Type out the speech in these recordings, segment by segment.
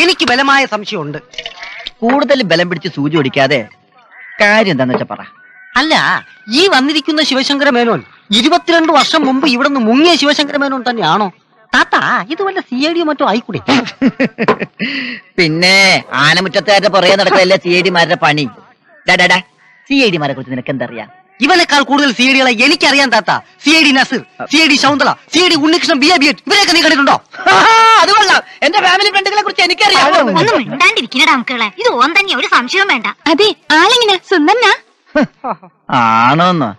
എനിക്ക് ബലമായ സംശയമുണ്ട്. കൂടുതൽ ബലം പിടിച്ച് സൂചി ഒടിക്കാതെ കാര്യം എന്താന്ന് വെച്ചാ പറ. അല്ല, ഈ വന്നിരിക്കുന്ന ശിവശങ്കര മേനോൻ 22 വർഷം മുമ്പ് ഇവിടുന്ന് മുങ്ങിയ ശിവശങ്കര മേനോൻ തന്നെയാണോ? താത്ത, ഇത് വല്ല CID മറ്റോ ആയിക്കൂടെ? പിന്നെ ആനമുറ്റത്തുകാരുടെ പുറകെ നടക്കലല്ലേ CID മാരുടെ പണി. CID മാരെ കുറിച്ച് നിനക്ക് എന്തറിയാം? ഇവനേക്കാൾ കൂടുതൽ CID-കളെ എനിക്കറിയാൻ താത്ത. CID Naseer, CID ശൗന്തള, CID Unnikrishnan BAB, ഇവരെയൊക്കെ നീ കണ്ടിട്ടുണ്ടോ? അത് കൊള്ളാം. എന്റെ ഫാമിലി ഫ്രണ്ടുകളെ കുറിച്ച് എനിക്കറിയാം. ഒന്നും മിണ്ടാണ്ടിരിക്കണടാ മക്കളെ, ഇത് ഓൻ തന്നെ, ഒരു സംശയവും വേണ്ട. അതെ, ആളിങ്ങനെ സുന്ദരനാ? ആണോന്നോ?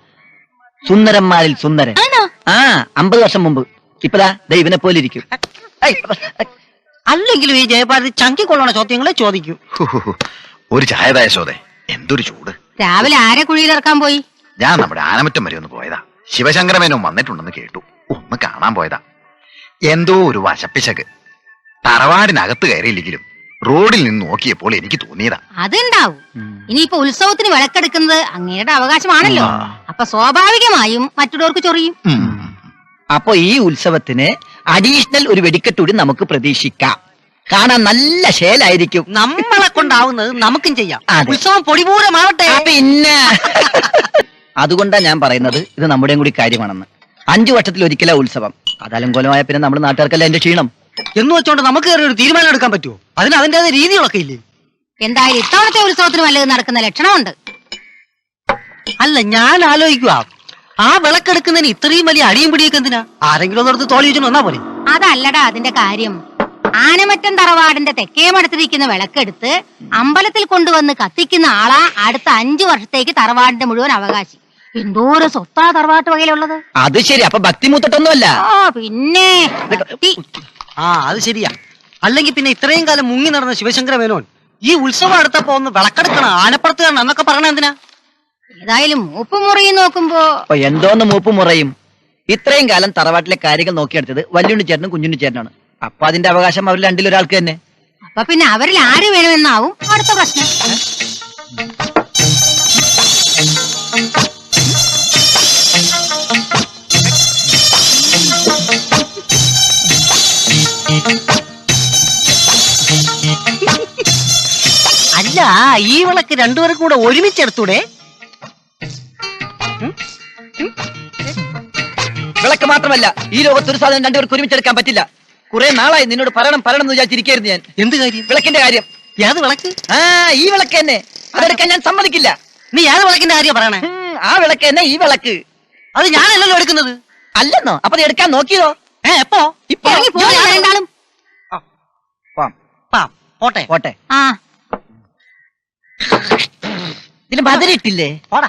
സുന്ദരന്മാരിൽ സുന്ദരൻ. 50 വർഷം മുമ്പ്. ഇപ്പതാ ദൈവനെ പോലെ ഇരിക്കും. അല്ലെങ്കിലും ഈ ജയഭാരതി ചങ്കി കൊള്ളണ ചോദ്യങ്ങളെ ചോദിക്കൂ. ഒരു ചായതായ ശോധേ, എന്തൊരു ചൂട്. രാവിലെ ആരെ കുഴിയിലിറക്കാൻ പോയി? ഞാൻ നമ്മുടെ ആനമുറ്റം വരെ ഒന്ന് പോയതാ. ശിവശങ്കരമേനോ വന്നിട്ടുണ്ടെന്ന് കേട്ടു, ഒന്ന് കാണാൻ പോയതാ. എന്തോ ഒരു വശപ്പിശക്. തറവാടിനകത്ത് കയറിയില്ലെങ്കിലും റോഡിൽ നിന്ന് നോക്കിയപ്പോൾ എനിക്ക് തോന്നിയതാ. അതുണ്ടാവും. ഇനിയിപ്പോ ഉത്സവത്തിന് വിളക്കെടുക്കുന്നത് അങ്ങയുടെ അവകാശമാണല്ലോ. അപ്പൊ സ്വാഭാവികമായും മറ്റുള്ളവർക്ക് ചൊറിയും. അപ്പൊ ഈ ഉത്സവത്തിന് അഡീഷണൽ ഒരു വെടിക്കെട്ടൂടി നമുക്ക് പ്രതീക്ഷിക്കാം. കാണാൻ നല്ല ശേലായിരിക്കും. നമ്മളെ കൊണ്ടാവുന്നത് നമുക്കും ചെയ്യാം. അതെ. ഉത്സവം പൊടിപൂരമാവട്ടെ. പിന്നെ അതുകൊണ്ടാ ഞാൻ പറയുന്നത് ഇത് നമ്മുടെയും കൂടി കാര്യമാണെന്ന്. 5 വർഷത്തിൽ ഒരിക്കലാ ഉത്സവം. അതലങ്കോലമായ പിന്നെ നമ്മൾ നാട്ടുകാർക്കല്ല എന്റെ ക്ഷീണം എന്ന് വെച്ചോണ്ട് നമുക്ക് ഒരു തീരുമാനം എടുക്കാൻ പറ്റുമോ? അതിന് അതിന്റേതായ രീതികളൊക്കെ ഇല്ലേ? എന്തായാലും ഇത്തവണത്തെ ഉത്സവത്തിന് വല്ലതും നടക്കുന്ന ലക്ഷണമുണ്ട്. അല്ല, ഞാൻ ആലോചിക്കുക, ആ വിളക്കെടുക്കുന്നതിന് ഇത്രയും വലിയ അടിയും പിടിയൊക്കെ എന്തിനാ? ആരെങ്കിലും ഒന്നെടുത്ത് തോളി വെച്ചു വന്നാ പോലെ. അതല്ലടാ അതിന്റെ കാര്യം. ആനമറ്റം തറവാടിന്റെ തെക്കേ മഠത്തിരിക്കുന്ന വിളക്കെടുത്ത് അമ്പലത്തിൽ കൊണ്ടുവന്ന് കത്തിക്കുന്ന ആളാ അടുത്ത 5 വർഷത്തേക്ക് തറവാടിന്റെ മുഴുവൻ അവകാശി. എന്തോരം സ്വത്താ തറവാട്ട് വകയിലുള്ളത്. അത് ശരി. അപ്പൊ ഭക്തി മൂത്തിട്ടൊന്നുമല്ല. പിന്നെ അത് ശരിയാ. അല്ലെങ്കിൽ പിന്നെ ഇത്രയും കാലം മുങ്ങി നടന്ന ശിവശങ്കര മേനോൻ ഈ ഉത്സവം അടുത്തപ്പോ ഒന്ന് വിളക്കെടുക്കണം, ആനപ്പുറത്തുകാരൻ എന്നൊക്കെ പറഞ്ഞ എന്തിനാ? ഏതായാലും മൂപ്പ് മുറിയും നോക്കുമ്പോ എന്തോന്ന് മൂപ്പ് മുറയും. ഇത്രയും കാലം തറവാട്ടിലെ കാര്യങ്ങൾ നോക്കിയെടുത്തത് വല്യുണ്ണി ചേട്ടനും കുഞ്ഞുണ്ണി ചേട്ടനാണ്. അപ്പൊ അതിന്റെ അവകാശം അവരിൽ രണ്ടിലൊരാൾക്ക് തന്നെ. അപ്പൊ പിന്നെ അവരിൽ ആര് വേണമെന്നാവും അടുത്ത പ്രശ്നം. അല്ല, ഈ വിളക്ക് രണ്ടുപേരും കൂടെ ഒരുമിച്ചെടുത്തൂടെ? വിളക്ക് മാത്രമല്ല, ഈ ലോകത്തൊരു സാധനം രണ്ടുപേർക്ക് ഒരുമിച്ചെടുക്കാൻ പറ്റില്ല. കുറെ നാളായി നിന്നോട് പറയണം എന്ന് വിചാരിച്ചിരിക്കായിരുന്നു ഞാൻ. എന്ത് കാര്യം? വിളക്കിന്റെ കാര്യം. ഏത് വിളക്ക്? ഈ വിളക്ക് തന്നെ. അതെടുക്കാൻ ഞാൻ സമ്മതിക്കില്ല. നീ ഏത് വിളക്കിന്റെ കാര്യം പറയണേ? ആ വിളക്ക് തന്നെ ഈ വിളക്ക്. അത് ഞാനല്ലല്ലോ എടുക്കുന്നത്. അല്ലെന്നോ? അപ്പൊ നീ എടുക്കാൻ നോക്കിയതോ? എപ്പോ? ഇപ്പൊ രണ്ടാളും പോട്ടെ പോട്ടെ. ഇതിന് ബദലിട്ടില്ലേ? പോടാ.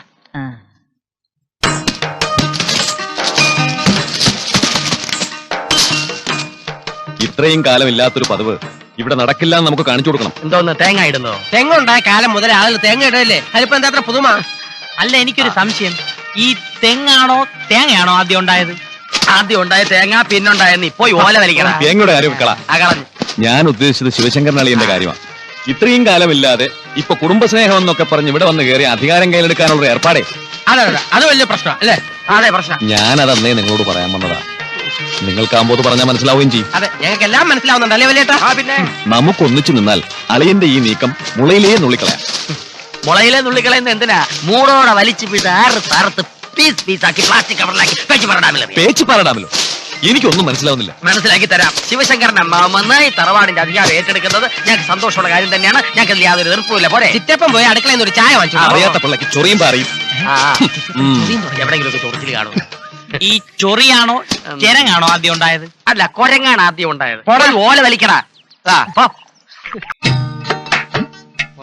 ഇത്രയും കാലം ഇല്ലാത്തൊരു പതിവ് ഇവിടെ നടക്കില്ല എന്ന് നമുക്ക് കാണിച്ചു കൊടുക്കണം. എന്തോന്ന് തേങ്ങ ഇടുന്നോ? തെങ്ങ ഉണ്ടായ കാലം മുതൽ ആളുകൾ തേങ്ങ ഇടല്ലേ. അതിപ്പോ എന്താ പുതുമ? അല്ല, എനിക്കൊരു സംശയം. ഈ തെങ്ങാണോ തേങ്ങയാണോ ആദ്യം ഉണ്ടായത്? ആദ്യം ഉണ്ടായ തേങ്ങ, പിന്നുണ്ടായെന്ന് ഇപ്പൊ ഓല വലിക്കണം. തേങ്ങയുടെ കാര്യം കളഞ്ഞു. ഞാൻ ഉദ്ദേശിച്ചത് ശിവശങ്കരൻ അളിയന്റെ കാര്യമാണ്. ഇത്രയും കാലമില്ലാതെ ഇപ്പൊ കുടുംബസ്നേഹം എന്നൊക്കെ പറഞ്ഞ് ഇവിടെ വന്ന് കയറി അധികാരം കയ്യിലെടുക്കാനുള്ള ഏർപ്പാടേ. അതെ, അത് വലിയ പ്രശ്നം അല്ലേ? അതെ, പ്രശ്നം. ഞാനതന്നേ നിങ്ങളോട് പറയാൻ വന്നതാ. നിങ്ങൾക്കാകുമ്പോ പറഞ്ഞാൽ മനസ്സിലാവുകയും ചെയ്യും. അതെ, ഞങ്ങൾക്ക് എല്ലാം മനസ്സിലാവുന്നുണ്ടല്ലേ വലിയേട്ടാ? പിന്നെ നമുക്കൊന്നിച്ചു നിന്നാൽ അളിയന്റെ ഈ നീക്കം മുളയിലേ നുള്ളിക്കളയാം. മുളയിലെ നുള്ളിക്കളയുന്ന എന്തിനാ? മൂടോടെ വലിച്ചു പിടിച്ച് തറുത്ത് പീസ് പീസാക്കി പ്ലാസ്റ്റിക് കവറിലാക്കി പേച്ച് പാരടാമല്ലോ. എനിക്കൊന്നും മനസ്സിലാവുന്നില്ല. മനസ്സിലാക്കി തരാം. ശിവശങ്കരൻ അമ്മാവന്ന് ഈ തറവാടിന്റെ അധികാരം ഏറ്റെടുക്കുന്നത് ഞങ്ങൾക്ക് സന്തോഷമുള്ള കാര്യം തന്നെയാണ്. ഞങ്ങൾക്ക് യാതൊരു എതിർപ്പുമില്ല. പോരെ, ചിറ്റപ്പം പോയി അടുക്കളയിൽ നിന്ന് ഒരു ചായ വാങ്ങിച്ചു. അറിയാത്ത പിള്ളക്ക് ചൊറിയും പറയും. എവിടെയെങ്കിലും ഒക്കെ ചൊറിച്ചിൽ കാണും. ഈ ചൊറിയാണോ ചെരങ്ങാണോ ആദ്യം ഉണ്ടായത്? അല്ല, കൊരങ്ങാണ് ആദ്യം ഉണ്ടായത്. ഓല വലിക്കടാ.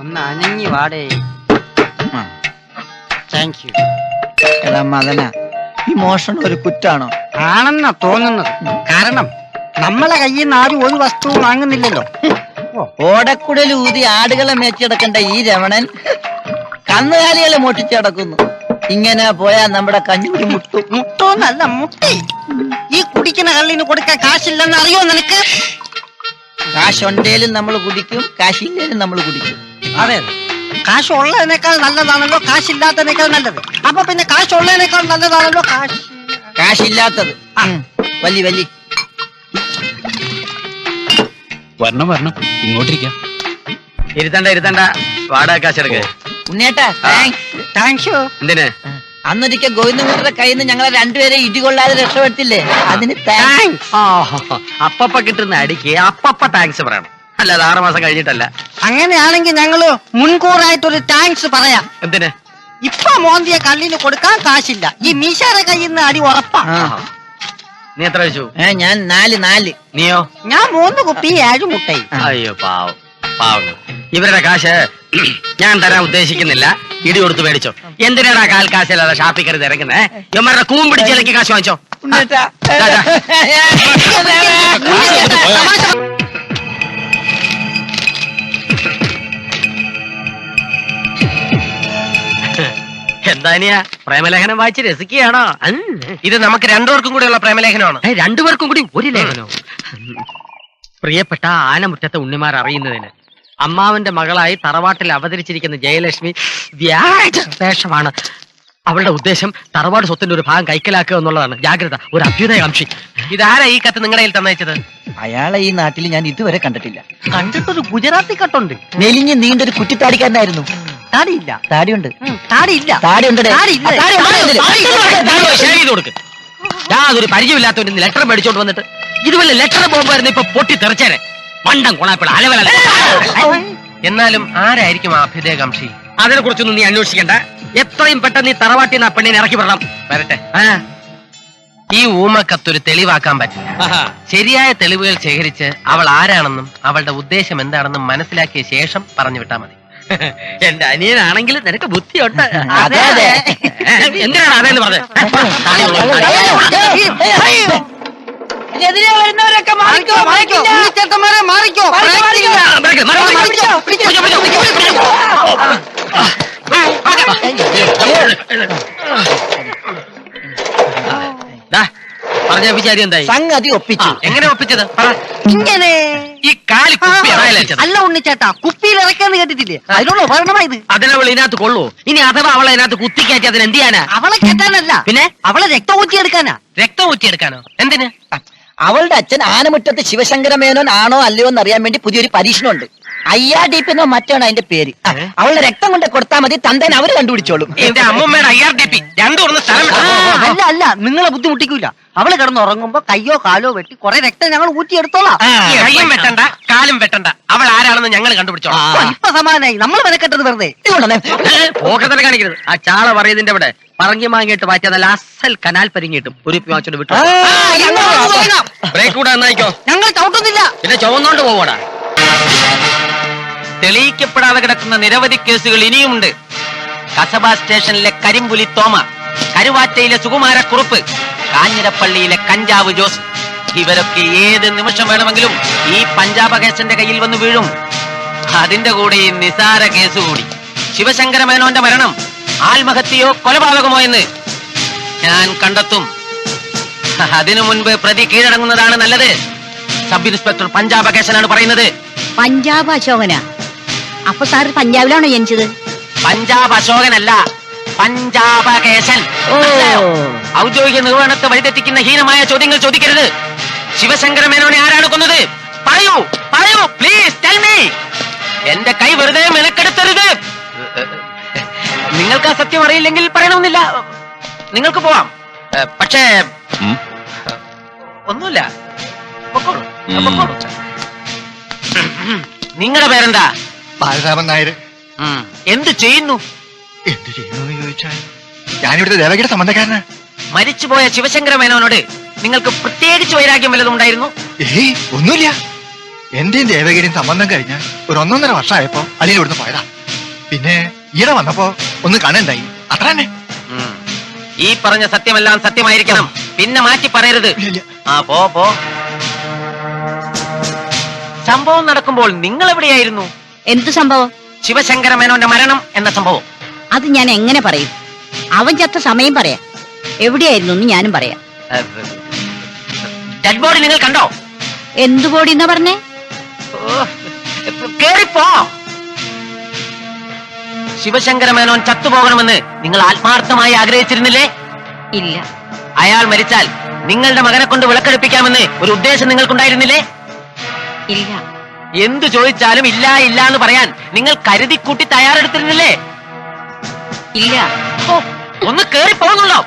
ഒന്ന് അനങ്ങി വാടേ. Thank you. എടാ മദന, ഈ മോഷണം ഒരു കുറ്റാണോ? ആണെന്നാ തോന്നുന്നത്. കാരണം നമ്മളെ കയ്യിൽ നിന്ന് ആരും ഒരു വസ്തുവും വാങ്ങുന്നില്ലല്ലോ. ഓടക്കുടലൂതി ആടുകളെ മേച്ചടക്കേണ്ട ഈ രമണൻ കന്നുകാലികളെ മോട്ടിച്ചടക്കുന്നു. ഇങ്ങനെ പോയാൽ നമ്മുടെ കഞ്ഞൂരി മുട്ടോന്നല്ല, മുട്ടി. ഈ കുടിക്കുന്ന കള്ളിന് കൊടുക്കാൻ കാശില്ലെന്ന് അറിയോ നിനക്ക്? കാശുണ്ടേലും നമ്മൾ കുടിക്കും, കാശില്ലേലും നമ്മൾ കുടിക്കും. അതെ, കാശുള്ളതിനേക്കാൾ നല്ലതാണല്ലോ കാശില്ലാത്തതിനേക്കാൾ നല്ലത്. അപ്പൊ പിന്നെ കാശുള്ളതിനേക്കാൾ നല്ലതാണല്ലോ കാശില്ലാത്തത്. വലിയ വരണം വരണം ഇങ്ങോട്ടിരിക്കാം. ഇരുത്തണ്ട വാടക കാശെടുക്ക. ഉണ്ണിയേട്ടാ താങ്ക്സ്. എന്തിന്? അന്നൊരിക്കൽ ഗോവിന്ദങ്ങളുടെ കയ്യിൽ നിന്ന് ഞങ്ങളെ രണ്ടുപേരെ ഇടികൊള്ളാതെ രക്ഷപ്പെടുത്തില്ലേ, അതിന് താങ്ക്സ്. അപ്പപ്പ കിട്ടുന്ന അടിക്ക് അപ്പപ്പ താങ്ക്സ് പറയണം, അല്ലാതെ 6 മാസം കഴിഞ്ഞിട്ടല്ല. അങ്ങനെയാണെങ്കിൽ ഞങ്ങള് മുൻകൂറായിട്ടൊരു താങ്ക്സ് പറയാം. എന്തിന്? ഇപ്പൊ മോന്തിയ കല്ലിന് കൊടുക്കാൻ കാശില്ല, ഈ മീശയുടെ കയ്യിൽ നിന്ന് അടി ഉറപ്പാ. നീ എത്ര വെച്ചു? ഞാൻ 4. നീയോ? ഞാൻ 3 കുപ്പി 7 മുട്ടയും. അയ്യോ പാവം പാവം. ഇവരുടെ കാശ് ഞാൻ തരാൻ ഉദ്ദേശിക്കുന്നില്ല, ഇടി കൊടുത്ത് മേടിച്ചോ. എന്തിനാടാ കാൽ കാശില്ലാതെ ഷാപ്പിൽ കരുതി ഇറങ്ങുന്നേ? ഇവന്മാരുടെ കൂം പിടിച്ചിലേക്ക് കാശ് വാങ്ങിച്ചോ. എന്താനിയാ പ്രേമലേഖനം വായിച്ച് രസിക്കുകയാണോ? ഇത് നമുക്ക് രണ്ടുപേർക്കും കൂടെയുള്ള പ്രേമലേഖനമാണ്. രണ്ടുപേർക്കും കൂടി ഒരു ലേഖനോ? പ്രിയപ്പെട്ട ആനമുറ്റത്തെ ഉണ്ണിമാർ അറിയുന്നതിന് അമ്മാവന്റെ മകളായി തറവാട്ടിൽ അവതരിച്ചിരിക്കുന്ന ജയലക്ഷ്മി വ്യാജ വേഷമാണ്. അവളുടെ ഉദ്ദേശം തറവാട് സ്വത്തിന്റെ ഒരു ഭാഗം കൈക്കലാക്കുക എന്നുള്ളതാണ്. ജാഗ്രത, ഒരു അഭ്യുദയകാംക്ഷി. ഇതാരാ ഈ കത്ത് നിങ്ങളുടെ കയ്യിൽ തന്നയച്ചത്? അയാളെ ഈ നാട്ടിൽ ഞാൻ ഇതുവരെ കണ്ടിട്ടില്ല. കണ്ടിട്ടൊരു ഗുജറാത്തി കട്ടുണ്ട്. മെലിഞ്ഞ് നീണ്ടൊരു കുറ്റിത്താടിക്കാരനായിരുന്നു. താടിയില്ല. താടിയുണ്ട്. താടിയില്ല. താടിയുണ്ട്. താടിയില്ല. ചെയ്ത് കൊടുക്ക്. യാതൊരു പരിചയമില്ലാത്തവന് ലെറ്റർ മേടിച്ചോണ്ട് വന്നിട്ട് ഇതുപോലെ ലെറ്റർ പോകുമ്പോയിരുന്നു ഇപ്പൊ പൊട്ടി തെറിച്ചേനെ. മണ്ടം കൊണാപ്പിള അലവല. എന്നാലും ആരായിരിക്കും ആ അഭ്യുദയകാംക്ഷി? അതിനെ കുറിച്ചൊന്നും നീ അന്വേഷിക്കണ്ട. എത്രയും പെട്ടെന്ന് നീ തറവാട്ടിൽ നിന്ന് ആ പെണ്ണിനെ ഇറക്കി വിടണം. വരട്ടെ. ഈ ഊമക്കത്തൊരു തെളിവാക്കാൻ പറ്റില്ല. ശരിയായ തെളിവുകൾ ശേഖരിച്ച് അവൾ ആരാണെന്നും അവളുടെ ഉദ്ദേശം എന്താണെന്നും മനസ്സിലാക്കിയ ശേഷം പറഞ്ഞു വിട്ടാ മതി. എന്റെ അനിയനാണെങ്കിൽ നിനക്ക് ബുദ്ധിയുണ്ട്. അതെ, അതെ. എന്തിനാണ് അതെന്ന് പറഞ്ഞത്? എതിരെ വരുന്നവരൊക്കെ മാറിക്കോ, മാറിക്കില്ല. ചേട്ടന്മാരെ മാറിക്കോ. പറഞ്ഞ വിചാരി എന്തായി? സംഗതി ഒപ്പിച്ചു. എങ്ങനെ ഒപ്പിച്ചത്? പറ. ഇങ്ങനെ ഈ കാലി കുപ്പി അതായത് അല്ല ഉണ്ണിച്ചേട്ടാ, കുപ്പിയിൽ ഇറക്കാന്ന് കേട്ടിട്ടില്ലേ? അതിനുള്ള ഉപകരണമായത്. അതിനവൾ ഇതിനകത്ത് കൊള്ളൂ. ഇനി അഥവാ അവളെ അതിനകത്ത് കുത്തിക്കയറ്റി അതിന് എന്ത് ചെയ്യാനാ? അവളെ കെട്ടാനല്ല, പിന്നെ അവളെ രക്തം ഊറ്റിയെടുക്കാനാ. രക്തം ഊറ്റിയെടുക്കാനോ? എന്തിന്? അവളുടെ അച്ഛൻ ആനമുറ്റത്ത് ശിവശങ്കര മേനോൻ ആണോ അല്ലയോ എന്ന് അറിയാൻ വേണ്ടി പുതിയൊരു പരീക്ഷണമുണ്ട്. IRDP എന്നോ മറ്റാണ് അതിന്റെ പേര്. അവളുടെ രക്തം കൊണ്ട് കൊടുത്താൽ മതി, തന്തേൻ അവര് കണ്ടുപിടിച്ചോളും. എന്റെ അമ്മൂമ്മയുടെ IRDP രണ്ടും ഒന്ന് സ്ഥലം വിട്ടോ. അല്ല അല്ല, നിങ്ങളെ ബുദ്ധിമുട്ടിക്കൂല. അവള് കിടന്നുറങ്ങുമ്പോ കയ്യോ കാലോ വെട്ടി കുറെ രക്തം ഞങ്ങൾ ഊറ്റിയെടുത്തോളാം. കയ്യും വെട്ടണ്ട, കാലും വെട്ടണ്ട. അവൾ ആരാണെന്ന് ഞങ്ങൾ കണ്ടുപിടിച്ചോളാം. ഇപ്പൊ സമാനായി. നമ്മൾ വിലക്കെട്ടത് വെറുതെ. പോക്കത്തിനെ കാണിക്കരുത്. ആ ചാള പറയുന്നതിന്റെ അവിടെ പറങ്ങി മാങ്ങിയിട്ട് മാറ്റി നല്ല അസൽ കനാൽ പരിങ്ങിയിട്ടും ഒരു വാങ്ങിച്ചോണ്ട് വിട്ടു. ബ്രേക്ക് കൂടെ നന്നായിക്കോ. ഞങ്ങൾ ചവിട്ടുന്നില്ല. പിന്നെ ചുവന്നോണ്ട് പോവാടാ. തെളിയിക്കപ്പെടാതെ കിടക്കുന്ന നിരവധി കേസുകൾ ഇനിയുമുണ്ട്. കസബ സ്റ്റേഷനിലെ കരിമ്പുലി തോമ, കരുവാറ്റയിലെ സുകുമാരക്കുറുപ്പ്, കാഞ്ഞിരപ്പള്ളിയിലെ കഞ്ചാവ് ജോസ്, ഇവരൊക്കെ ഏത് നിമിഷം വേണമെങ്കിലും ഈ പഞ്ചാബ കേസിന്റെ കയ്യിൽ വന്ന് വീഴും. അതിന്റെ കൂടെ ഈ നിസാര കേസ് കൂടി. ശിവശങ്കര മേനോന്റെ മരണം ആത്മഹത്യയോ കൊലപാതകമോ എന്ന് ഞാൻ കണ്ടെത്തും. അതിനു മുൻപ് പ്രതി കീഴടങ്ങുന്നതാണ് നല്ലത്. സബ് ഇൻസ്പെക്ടർ പഞ്ചാബ കേസനാണ് പറയുന്നത്. പഞ്ചാബ് അശോകന. അപ്പൊ സാർ പഞ്ചാബിലാണോ ജനിച്ചത്? പഞ്ചാബ് അശോകനല്ല, പഞ്ചാബ കേസൻ. ഔദ്യോഗിക നിർവഹണത്തെ വഴിതെറ്റിക്കുന്ന ഹീനമായ ചോദ്യങ്ങൾ ചോദിക്കരുത്. ശിവശങ്കര മേനോനെ ആരാണ് കൊന്നത്? പറയൂ, പറയൂ, പ്ലീസ് ടെൽ മീ. എന്റെ കൈ വെറുതെ മെനക്കെടുത്തരുത്. നിങ്ങൾക്ക് ആ സത്യം അറിയില്ലെങ്കിൽ പറയണമെന്നില്ല, നിങ്ങൾക്ക് പോവാം. പക്ഷേ ഒന്നുമില്ല, പൊക്കോളൂ, പൊക്കോളൂ. നിങ്ങളുടെ പേരെന്താ? ബാലരാമൻ നായർ. എന്ത് ചെയ്യുന്നു? എന്ത് ചെയ്യുന്നു ചോദിച്ചാൽ ഞാനിവിടുത്തെ ദേവകിയുടെ സംബന്ധക്കാരനാ. മരിച്ചുപോയ ശിവശങ്കര മേനോനോട് നിങ്ങൾക്ക് പ്രത്യേകിച്ച് വൈരാഗ്യം വല്ലതും ഉണ്ടായിരുന്നു? ഏയ് ഒന്നുമില്ല. എന്റെയും ദേവകിയുടെയും സംബന്ധം കഴിഞ്ഞ ഒരു 1.5 വർഷമായപ്പോ അളിയിൽ ഇവിടുന്ന് പോയതാ. പിന്നെ ഈടെ വന്നപ്പോ ഒന്ന് കാണണ്ടായി, അത്ര തന്നെ. ഈ പറഞ്ഞ സത്യമെല്ലാം സത്യമായിരിക്കണം, പിന്നെ മാറ്റി പറയരുത്. ആ പോ പോ. സംഭവം നടക്കുമ്പോൾ നിങ്ങൾ എവിടെയായിരുന്നു? എന്ത് സംഭവം? ശിവശങ്കര മേനോന്റെ മരണം എന്ന സംഭവം. അത് ഞാൻ എങ്ങനെ പറയും? അവൻ ചത്ത സമയം പറയാം, എവിടെയായിരുന്നു എന്ന് ഞാനും പറയാം. ഡെഡ് ബോഡി നിങ്ങൾ കണ്ടോ? എന്തു ബോഡി എന്നാ പറഞ്ഞേ? കേറിപ്പോ. ശിവശങ്കര മേനോൻ ചത്തുപോകണമെന്ന് നിങ്ങൾ ആത്മാർത്ഥമായി ആഗ്രഹിച്ചിരുന്നില്ലേ? ഇല്ല. അയാൾ മരിച്ചാൽ നിങ്ങളുടെ മകനെ കൊണ്ട് വിളക്കെടുപ്പിക്കാമെന്ന് ഒരു ഉദ്ദേശം നിങ്ങൾക്കുണ്ടായിരുന്നില്ലേ? ഇല്ല. എന്തു ചോദിച്ചാലും ഇല്ല ഇല്ല എന്ന് പറയാൻ നിങ്ങൾ കരുതിക്കൂട്ടി തയ്യാറെടുത്തിരുന്നില്ലേ? ഇല്ല. ഓ, ഒന്ന് കേറി പോകുന്നുണ്ടോ?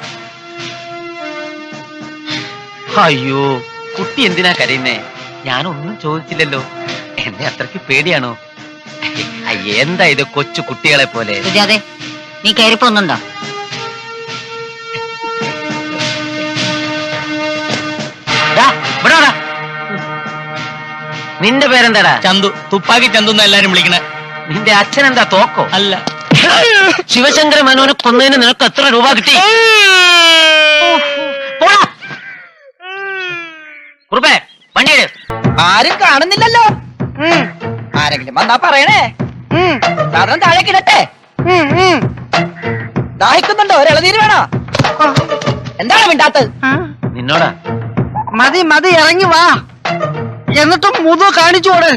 അയ്യോ, കുട്ടി എന്തിനാ കരയുന്നേ? ഞാനൊന്നും ചോദിച്ചില്ലല്ലോ. എന്നെ അത്രയ്ക്ക് പേടിയാണോ? എന്താ ഇത് കൊച്ചു കുട്ടികളെ പോലെ? സുജാതെ, നീ കയറിപ്പോന്നുണ്ടോ? ദാ, ഇവിടെ വാടാ. നിന്റെ പേരെന്താടാ? ചന്തു. തുപ്പാക്കി ചന്തു എന്ന് എല്ലാരും വിളിക്കണേ. നിന്റെ അച്ഛൻ എന്താ തോക്കോ? അല്ല. ശിവശങ്കര മേനോനെ കൊന്നതിന് നിനക്ക് എത്ര രൂപ കിട്ടി? പോടാ. കുറുപ്പേ, വണ്ടിയെടു. ആരും കാണുന്നില്ലല്ലോ. ആരെങ്കിലും വന്നാ പറയണേ. സാധനം താഴേക്ക് ഇടട്ടെ. ദാഹിക്കുന്നുണ്ടോ? ഒരിളനീര് വേണോ? എന്താണ് മിണ്ടാത്തത്? നിന്നോടാ. മതി മതി, ഇറങ്ങി വാ. എന്നിട്ടും മുതു കാണിച്ചോട്.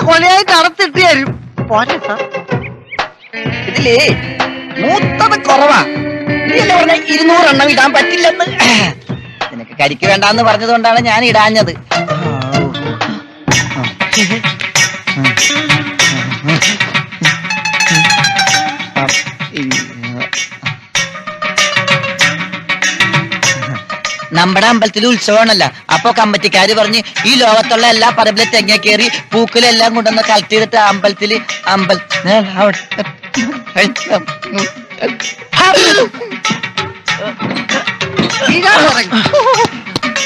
കൊലയായിട്ട് അടത്തിട്ട് തരും. പോരെ സാർ. ഇതിലേ മൂത്തത് കുറവാ. നീയല്ലേ പറഞ്ഞ 200 എണ്ണം ഇടാൻ പറ്റില്ലെന്ന്. നിനക്ക് കരിക്ക് വേണ്ടാന്ന് പറഞ്ഞതുകൊണ്ടാണ് ഞാൻ ഇടാഞ്ഞത്. നമ്മുടെ അമ്പലത്തിൽ ഉത്സവമാണല്ല. അപ്പൊ കമ്മിറ്റിക്കാര് പറഞ്ഞ് ഈ ലോകത്തുള്ള എല്ലാ പറമ്പിലും തെങ്ങ കയറി പൂക്കലെല്ലാം കൊണ്ടുവന്ന് കളക്ട് ചെയ്തിട്ട് അമ്പലത്തില്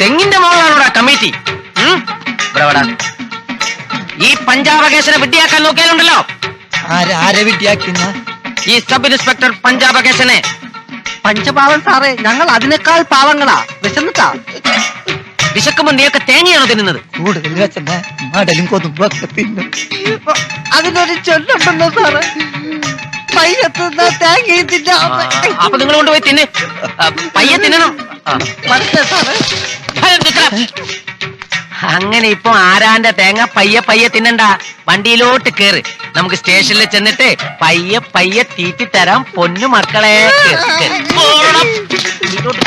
തെങ്ങിന്റെ മോളാണോടാ കമ്മിറ്റി? ഇവിടെ വാടാ. ഈ പഞ്ചാബകേശനെ വിഡ്ഢിയാക്കാൻ നോക്കിയാലുണ്ടല്ലോ. ആരെ വിഡ്ഢിയാക്കുന്ന? ഈ സബ് ഇൻസ്പെക്ടർ പഞ്ചാബകേശനെ. പഞ്ചപാവൻ സാറേ, ഞങ്ങൾ അതിനേക്കാൾ പാവങ്ങളാ. വിശന്നിട്ടാ. വിശക്കുമ്പോ നീയൊക്കെ തേങ്ങയാണോ തിന്നുന്നത്? കൂടുതൽ വെച്ചെന്നാ മടലും കൊതുമ്പൊക്കെ തിന്നും. അതിനൊരു ചൊല്ലുണ്ടല്ലോ സാറേ, പയ്യത്തുന്ന തേങ്ങയും തിന്നാം. അപ്പൊ നിങ്ങൾ കൊണ്ടുപോയി തിന്ന്. പയ്യെ തിന്നണം. മനസ്സിലായി സാറേ. അങ്ങനെ ഇപ്പൊ ആരാന്റെ തേങ്ങ പയ്യെ പയ്യെ തിന്നണ്ട. വണ്ടിയിലോട്ട് കേറ്. നമുക്ക് സ്റ്റേഷനിൽ ചെന്നിട്ട് പയ്യെ പയ്യെ തീറ്റി തരാം പൊന്നു മക്കളെ.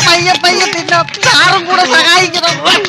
പയ്യെ പയ്യെ തിന്നാം. സാറും കൂടെ സഹായിക്കണം.